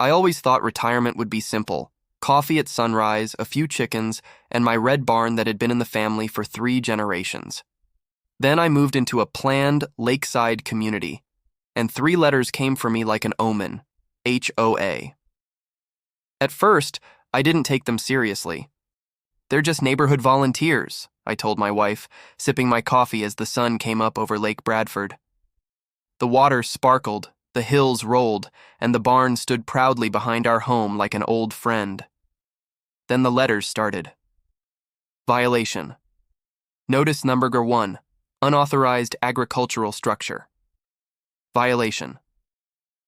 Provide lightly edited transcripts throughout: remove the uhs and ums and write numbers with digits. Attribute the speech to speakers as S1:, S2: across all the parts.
S1: I always thought retirement would be simple. Coffee at sunrise, a few chickens, and my red barn that had been in the family for 3 generations. Then I moved into a planned lakeside community, and 3 letters came for me like an omen: HOA. At first, I didn't take them seriously. They're just neighborhood volunteers, I told my wife, sipping my coffee as the sun came up over Lake Bradford. The water sparkled, the hills rolled, and the barn stood proudly behind our home like an old friend. Then the letters started. Violation. Notice number 1. Unauthorized agricultural structure. Violation.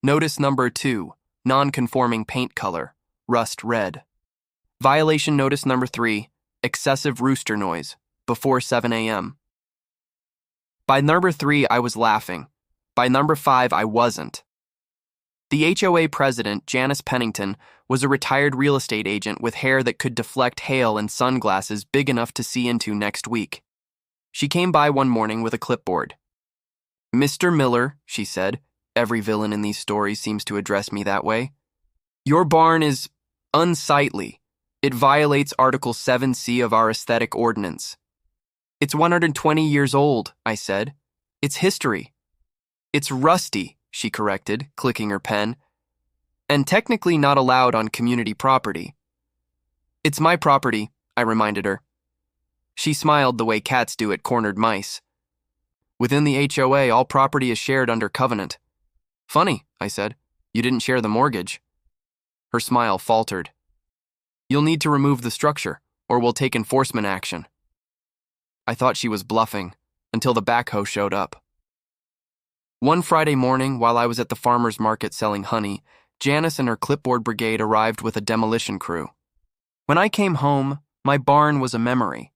S1: Notice number 2. Non-conforming paint color, rust red. Violation notice number 3. Excessive rooster noise, before 7 a.m. By number 3, I was laughing. By number 5, I wasn't. The HOA president, Janice Pennington, was a retired real estate agent with hair that could deflect hail and sunglasses big enough to see into next week. She came by one morning with a clipboard. "Mr. Miller," she said, every villain in these stories seems to address me that way, "your barn is unsightly. It violates Article 7C of our aesthetic ordinance." "It's 120 years old," I said. "It's history." "It's rusty," she corrected, clicking her pen, "and technically not allowed on community property." "It's my property," I reminded her. She smiled the way cats do at cornered mice. "Within the HOA, all property is shared under covenant." "Funny," I said. "You didn't share the mortgage." Her smile faltered. "You'll need to remove the structure, or we'll take enforcement action." I thought she was bluffing, until the backhoe showed up. One Friday morning, while I was at the farmer's market selling honey, Janice and her clipboard brigade arrived with a demolition crew. When I came home, my barn was a memory.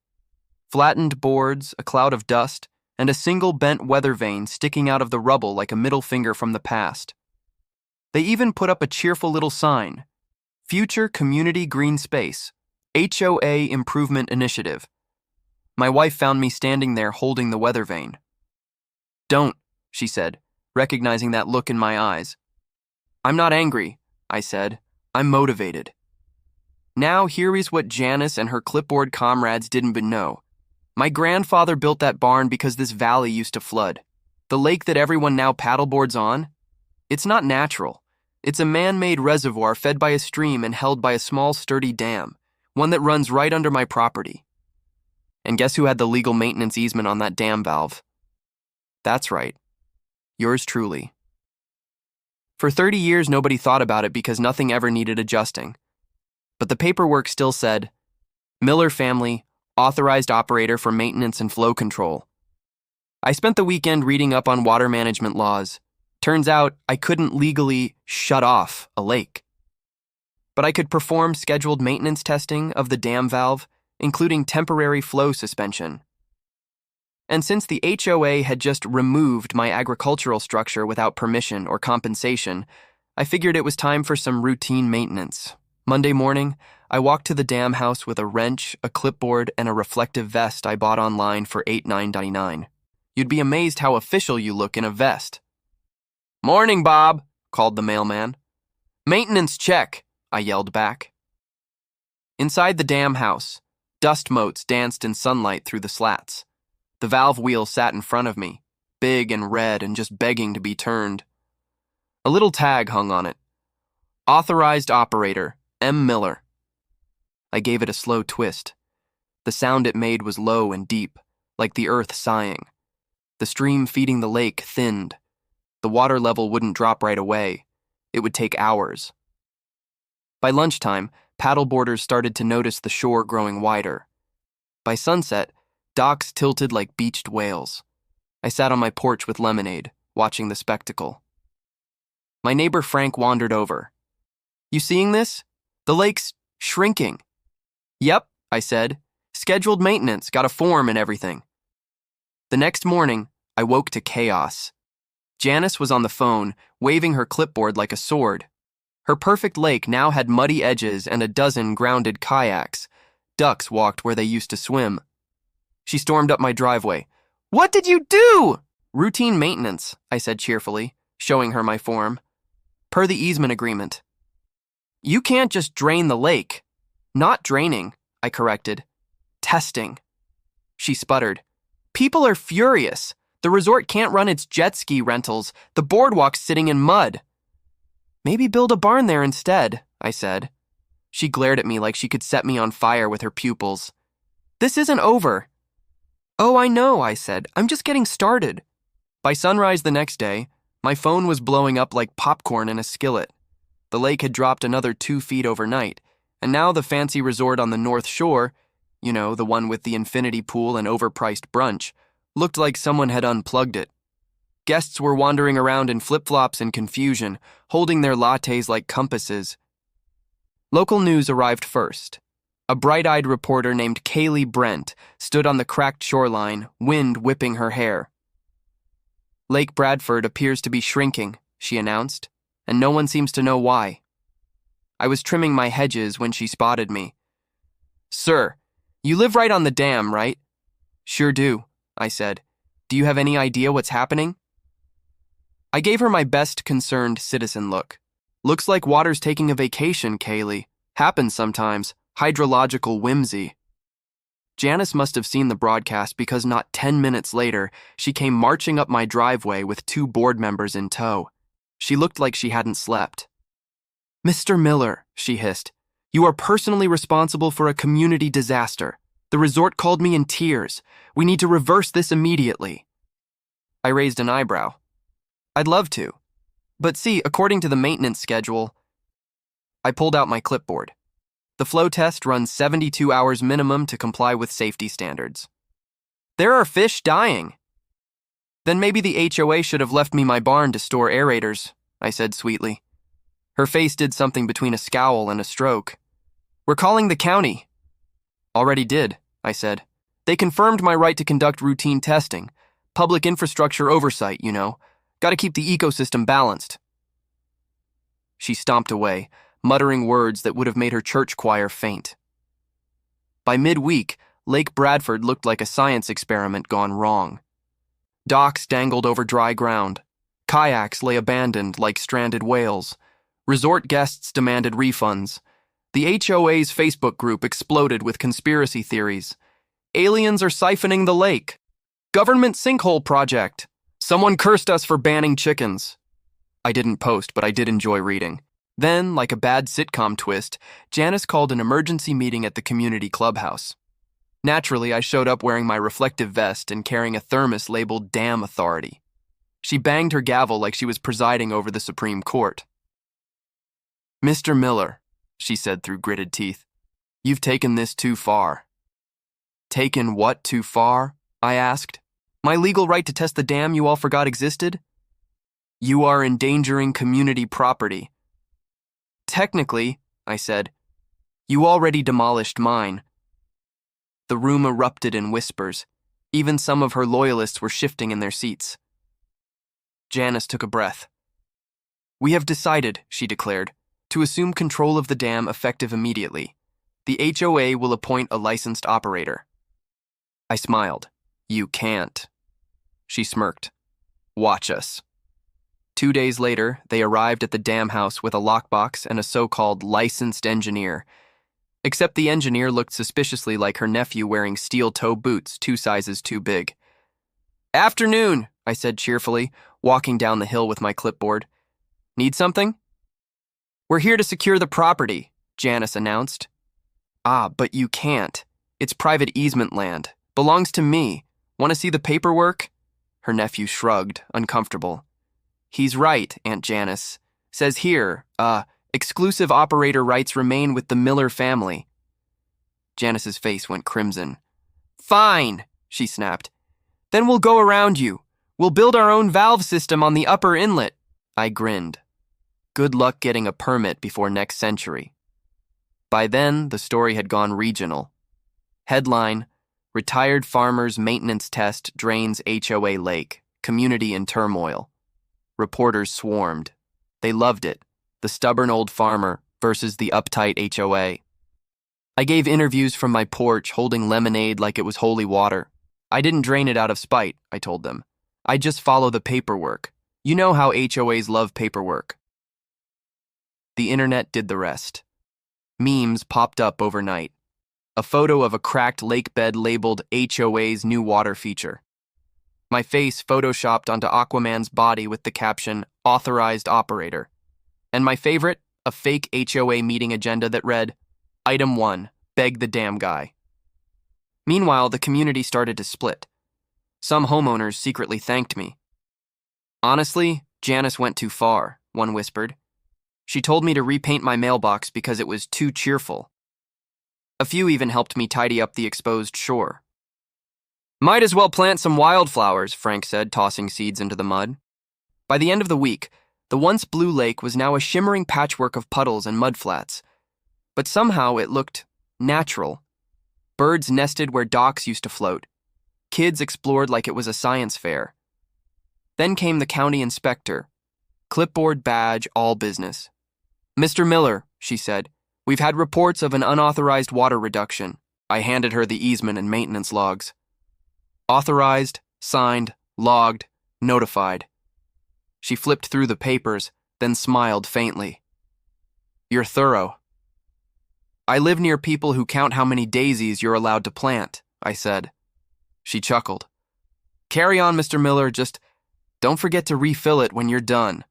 S1: Flattened boards, a cloud of dust, and a single bent weather vane sticking out of the rubble like a middle finger from the past. They even put up a cheerful little sign: Future Community Green Space, HOA Improvement Initiative. My wife found me standing there holding the weather vane. "Don't," she said, recognizing that look in my eyes. "I'm not angry," I said. "I'm motivated." Now here is what Janice and her clipboard comrades didn't know. My grandfather built that barn because this valley used to flood. The lake that everyone now paddleboards on? It's not natural. It's a man-made reservoir fed by a stream and held by a small sturdy dam, one that runs right under my property. And guess who had the legal maintenance easement on that dam valve? That's right. Yours truly. For 30 years, nobody thought about it because nothing ever needed adjusting. But the paperwork still said, Miller family, authorized operator for maintenance and flow control. I spent the weekend reading up on water management laws. Turns out I couldn't legally shut off a lake. But I could perform scheduled maintenance testing of the dam valve, including temporary flow suspension. And since the HOA had just removed my agricultural structure without permission or compensation, I figured it was time for some routine maintenance. Monday morning, I walked to the dam house with a wrench, a clipboard, and a reflective vest I bought online for $8.99. You'd be amazed how official you look in a vest. "Morning, Bob," called the mailman. "Maintenance check," I yelled back. Inside the dam house, dust motes danced in sunlight through the slats. The valve wheel sat in front of me, big and red and just begging to be turned. A little tag hung on it. Authorized operator, M. Miller. I gave it a slow twist. The sound it made was low and deep, like the earth sighing. The stream feeding the lake thinned. The water level wouldn't drop right away. It would take hours. By lunchtime, paddleboarders started to notice the shore growing wider. By sunset, docks tilted like beached whales. I sat on my porch with lemonade, watching the spectacle. My neighbor Frank wandered over. "You seeing this? The lake's shrinking." "Yep," I said. "Scheduled maintenance, got a form and everything." The next morning, I woke to chaos. Janice was on the phone, waving her clipboard like a sword. Her perfect lake now had muddy edges and a dozen grounded kayaks. Ducks walked where they used to swim. She stormed up my driveway. "What did you do?" "Routine maintenance," I said cheerfully, showing her my form. "Per the easement agreement." You can't just drain the lake. Not draining, I corrected. Testing. She sputtered. People are furious. The resort can't run its jet ski rentals. The boardwalk's sitting in mud. Maybe build a barn there instead, I said. She glared at me like she could set me on fire with her pupils. This isn't over. Oh, I know, I said. I'm just getting started. By sunrise the next day, my phone was blowing up like popcorn in a skillet. The lake had dropped another 2 feet overnight, and now the fancy resort on the North Shore, you know, the one with the infinity pool and overpriced brunch, looked like someone had unplugged it. Guests were wandering around in flip-flops and confusion, holding their lattes like compasses. Local news arrived first. A bright-eyed reporter named Kaylee Brent stood on the cracked shoreline, wind whipping her hair. Lake Bradford appears to be shrinking, she announced, and no one seems to know why. I was trimming my hedges when she spotted me. Sir, you live right on the dam, right? Sure do, I said. Do you have any idea what's happening? I gave her my best concerned citizen look. Looks like water's taking a vacation, Kaylee. Happens sometimes. Hydrological whimsy. Janice must have seen the broadcast because not 10 minutes later, she came marching up my driveway with 2 board members in tow. She looked like she hadn't slept. Mr. Miller, she hissed, you are personally responsible for a community disaster. The resort called me in tears. We need to reverse this immediately. I raised an eyebrow. I'd love to. But see, according to the maintenance schedule, I pulled out my clipboard. The flow test runs 72 hours minimum to comply with safety standards. There are fish dying. Then maybe the HOA should have left me my barn to store aerators, I said sweetly. Her face did something between a scowl and a stroke. We're calling the county. Already did, I said. They confirmed my right to conduct routine testing. Public infrastructure oversight, you know. Gotta keep the ecosystem balanced. She stomped away, muttering words that would have made her church choir faint. By midweek, Lake Bradford looked like a science experiment gone wrong. Docks dangled over dry ground. Kayaks lay abandoned like stranded whales. Resort guests demanded refunds. The HOA's Facebook group exploded with conspiracy theories. Aliens are siphoning the lake. Government sinkhole project. Someone cursed us for banning chickens. I didn't post, but I did enjoy reading. Then, like a bad sitcom twist, Janice called an emergency meeting at the community clubhouse. Naturally, I showed up wearing my reflective vest and carrying a thermos labeled Dam Authority. She banged her gavel like she was presiding over the Supreme Court. Mr. Miller, she said through gritted teeth, you've taken this too far. Taken what too far? I asked. My legal right to test the dam you all forgot existed? You are endangering community property. Technically, I said, you already demolished mine. The room erupted in whispers. Even some of her loyalists were shifting in their seats. Janice took a breath. We have decided, she declared, to assume control of the dam effective immediately. The HOA will appoint a licensed operator. I smiled. You can't. She smirked. Watch us. 2 days later, they arrived at the dam house with a lockbox and a so-called licensed engineer. Except the engineer looked suspiciously like her nephew wearing steel-toe boots 2 sizes too big. Afternoon, I said cheerfully, walking down the hill with my clipboard. Need something? We're here to secure the property, Janice announced. Ah, but you can't. It's private easement land. Belongs to me. Want to see the paperwork? Her nephew shrugged, uncomfortable. He's right, Aunt Janice. Says here, exclusive operator rights remain with the Miller family. Janice's face went crimson. Fine, she snapped. Then we'll go around you. We'll build our own valve system on the upper inlet. I grinned. Good luck getting a permit before next century. By then, the story had gone regional. Headline, Retired Farmers Maintenance Test Drains HOA Lake, Community in Turmoil. Reporters swarmed. They loved it. The stubborn old farmer versus the uptight HOA. I gave interviews from my porch holding lemonade like it was holy water. I didn't drain it out of spite, I told them. I just follow the paperwork. You know how HOAs love paperwork. The internet did the rest. Memes popped up overnight. A photo of a cracked lake bed labeled HOA's new water feature. My face photoshopped onto Aquaman's body with the caption, "Authorized Operator." And my favorite, a fake HOA meeting agenda that read, "Item 1, beg the damn guy." Meanwhile, the community started to split. Some homeowners secretly thanked me. "Honestly, Janice went too far," one whispered. "She told me to repaint my mailbox because it was too cheerful." A few even helped me tidy up the exposed shore. "Might as well plant some wildflowers," Frank said, tossing seeds into the mud. By the end of the week, the once blue lake was now a shimmering patchwork of puddles and mudflats. But somehow it looked natural. Birds nested where docks used to float. Kids explored like it was a science fair. Then came the county inspector. Clipboard, badge, all business. "Mr. Miller," she said, "we've had reports of an unauthorized water reduction." I handed her the easement and maintenance logs. Authorized, signed, logged, notified. She flipped through the papers, then smiled faintly. "You're thorough." "I live near people who count how many daisies you're allowed to plant," I said. She chuckled. "Carry on, Mr. Miller, just don't forget to refill it when you're done."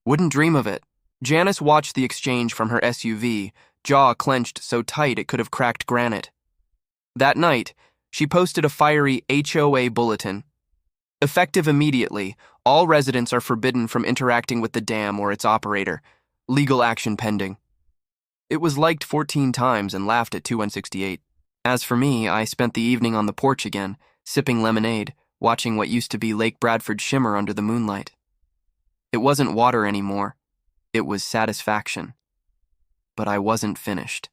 S1: Wouldn't dream of it. Janice watched the exchange from her SUV, jaw clenched so tight it could have cracked granite. That night, she posted a fiery HOA bulletin. "Effective immediately, all residents are forbidden from interacting with the dam or its operator. Legal action pending." It was liked 14 times and laughed at 2168. As for me, I spent the evening on the porch again, sipping lemonade, watching what used to be Lake Bradford shimmer under the moonlight. It wasn't water anymore. It was satisfaction. But I wasn't finished.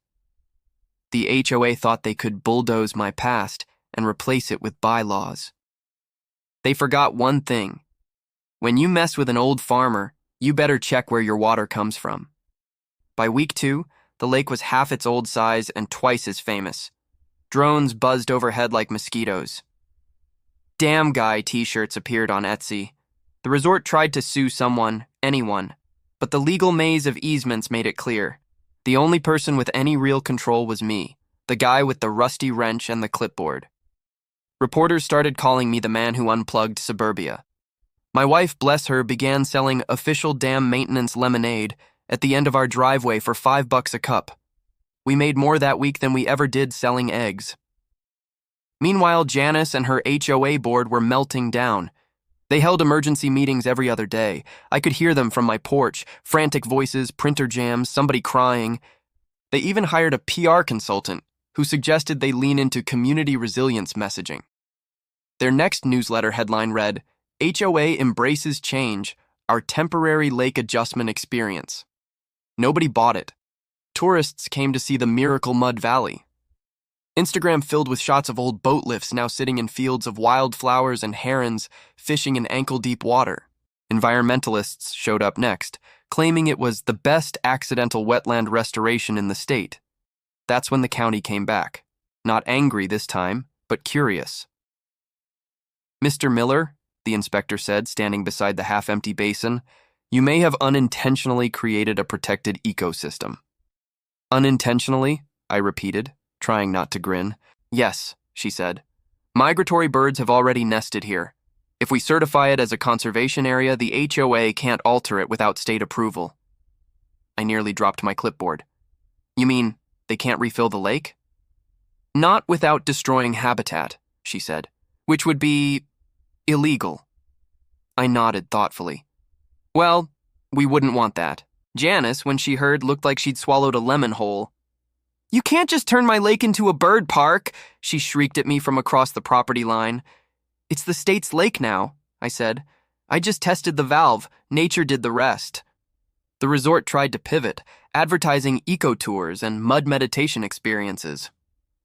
S1: The HOA thought they could bulldoze my past and replace it with bylaws. They forgot one thing. When you mess with an old farmer, you better check where your water comes from. By week 2, the lake was half its old size and twice as famous. Drones buzzed overhead like mosquitoes. "Damn guy" t-shirts appeared on Etsy. The resort tried to sue someone, anyone, but the legal maze of easements made it clear. The only person with any real control was me, the guy with the rusty wrench and the clipboard. Reporters started calling me the man who unplugged suburbia. My wife, bless her, began selling official dam maintenance lemonade at the end of our driveway for $5 a cup. We made more that week than we ever did selling eggs. Meanwhile, Janice and her HOA board were melting down. They held emergency meetings every other day. I could hear them from my porch, frantic voices, printer jams, somebody crying. They even hired a PR consultant who suggested they lean into community resilience messaging. Their next newsletter headline read, "HOA embraces change, our temporary lake adjustment experience." Nobody bought it. Tourists came to see the miracle mud valley. Instagram filled with shots of old boat lifts now sitting in fields of wildflowers and herons fishing in ankle-deep water. Environmentalists showed up next, claiming it was the best accidental wetland restoration in the state. That's when the county came back. Not angry this time, but curious. "Mr. Miller," the inspector said, standing beside the half-empty basin, "you may have unintentionally created a protected ecosystem." "Unintentionally?" I repeated, trying not to grin. "Yes," she said. "Migratory birds have already nested here. If we certify it as a conservation area, the HOA can't alter it without state approval." I nearly dropped my clipboard. "You mean they can't refill the lake?" "Not without destroying habitat," she said, "which would be illegal." I nodded thoughtfully. "Well, we wouldn't want that." Janice, when she heard, looked like she'd swallowed a lemon whole. "You can't just turn my lake into a bird park," she shrieked at me from across the property line. "It's the state's lake now," I said. "I just tested the valve. Nature did the rest." The resort tried to pivot, advertising eco-tours and mud meditation experiences.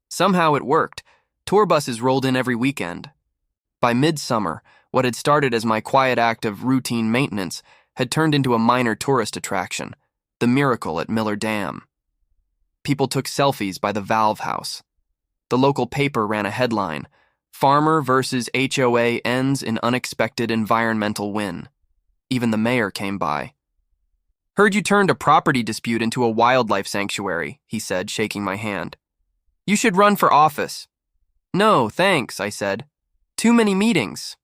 S1: Somehow it worked. Tour buses rolled in every weekend. By midsummer, what had started as my quiet act of routine maintenance had turned into a minor tourist attraction, the miracle at Miller Dam. People took selfies by the valve house. The local paper ran a headline, "Farmer versus HOA ends in unexpected environmental win." Even the mayor came by. Heard you turned a property dispute into a wildlife sanctuary, he said, shaking my hand. You should run for office. No, thanks, I said. Too many meetings.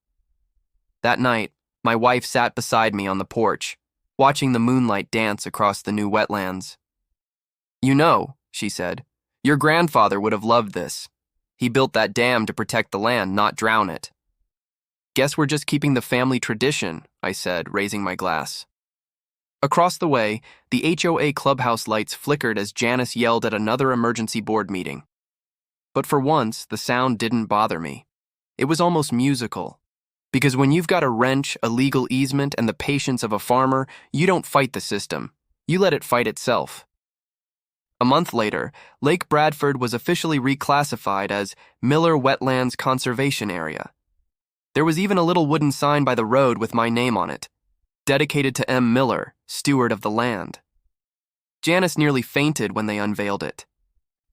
S1: That night, my wife sat beside me on the porch, watching the moonlight dance across the new wetlands. You know, she said, your grandfather would have loved this. He built that dam to protect the land, not drown it. Guess we're just keeping the family tradition, I said, raising my glass. Across the way, the HOA clubhouse lights flickered as Janice yelled at another emergency board meeting. But for once, the sound didn't bother me. It was almost musical. Because when you've got a wrench, a legal easement, and the patience of a farmer, you don't fight the system. You let it fight itself. A month later, Lake Bradford was officially reclassified as Miller Wetlands Conservation Area. There was even a little wooden sign by the road with my name on it, dedicated to M. Miller, steward of the land. Janice nearly fainted when they unveiled it.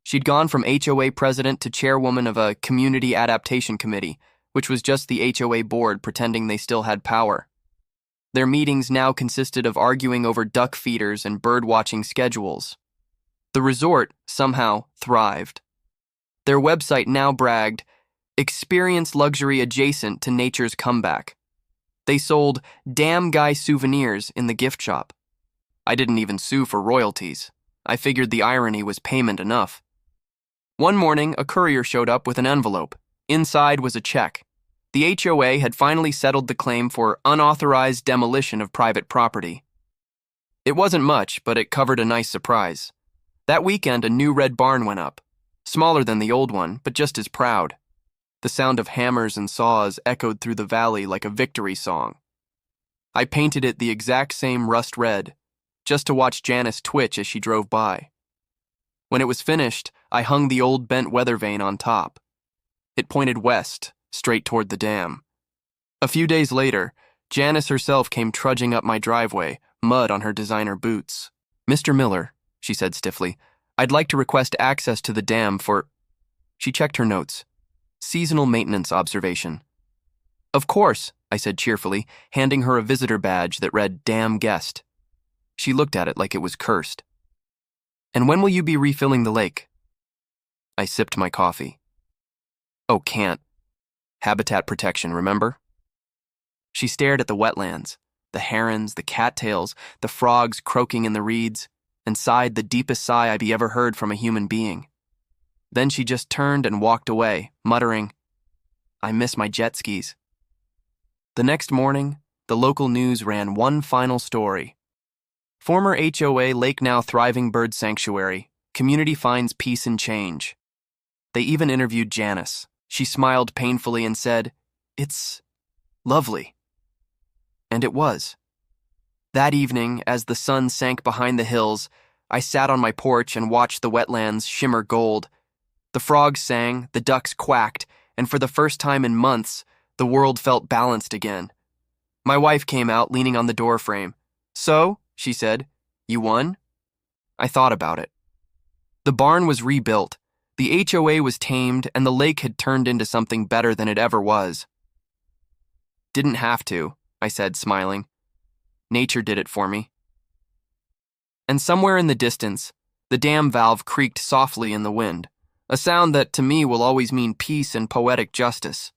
S1: She'd gone from HOA president to chairwoman of a community adaptation committee, which was just the HOA board pretending they still had power. Their meetings now consisted of arguing over duck feeders and bird-watching schedules. The resort somehow thrived. Their website now bragged, "Experience luxury adjacent to nature's comeback." They sold Damn Guy souvenirs in the gift shop. I didn't even sue for royalties. I figured the irony was payment enough. One morning, a courier showed up with an envelope. Inside was a check. The HOA had finally settled the claim for unauthorized demolition of private property. It wasn't much, but it covered a nice surprise. That weekend, a new red barn went up. Smaller than the old one, but just as proud. The sound of hammers and saws echoed through the valley like a victory song. I painted it the exact same rust red, just to watch Janice twitch as she drove by. When it was finished, I hung the old bent weather vane on top. It pointed west, straight toward the dam. A few days later, Janice herself came trudging up my driveway, mud on her designer boots. "Mr. Miller," she said stiffly, "I'd like to request access to the dam for—" She checked her notes. "Seasonal maintenance observation." "Of course," I said cheerfully, handing her a visitor badge that read "Dam Guest." She looked at it like it was cursed. "And when will you be refilling the lake?" I sipped my coffee. "Oh, can't. Habitat protection, remember?" She stared at the wetlands, the herons, the cattails, the frogs croaking in the reeds, and sighed the deepest sigh I'd ever heard from a human being. Then she just turned and walked away, muttering, "I miss my jet skis." The next morning, the local news ran one final story. Former HOA Lake Now Thriving Bird Sanctuary. Community finds peace and change. They even interviewed Janice. She smiled painfully and said, "It's lovely." And it was. That evening, as the sun sank behind the hills, I sat on my porch and watched the wetlands shimmer gold. The frogs sang, the ducks quacked, and for the first time in months, the world felt balanced again. My wife came out, leaning on the doorframe. "So," she said, "you won?" I thought about it. The barn was rebuilt, the HOA was tamed, and the lake had turned into something better than it ever was. "Didn't have to," I said, smiling. "Nature did it for me." And somewhere in the distance, the dam valve creaked softly in the wind, a sound that to me will always mean peace and poetic justice.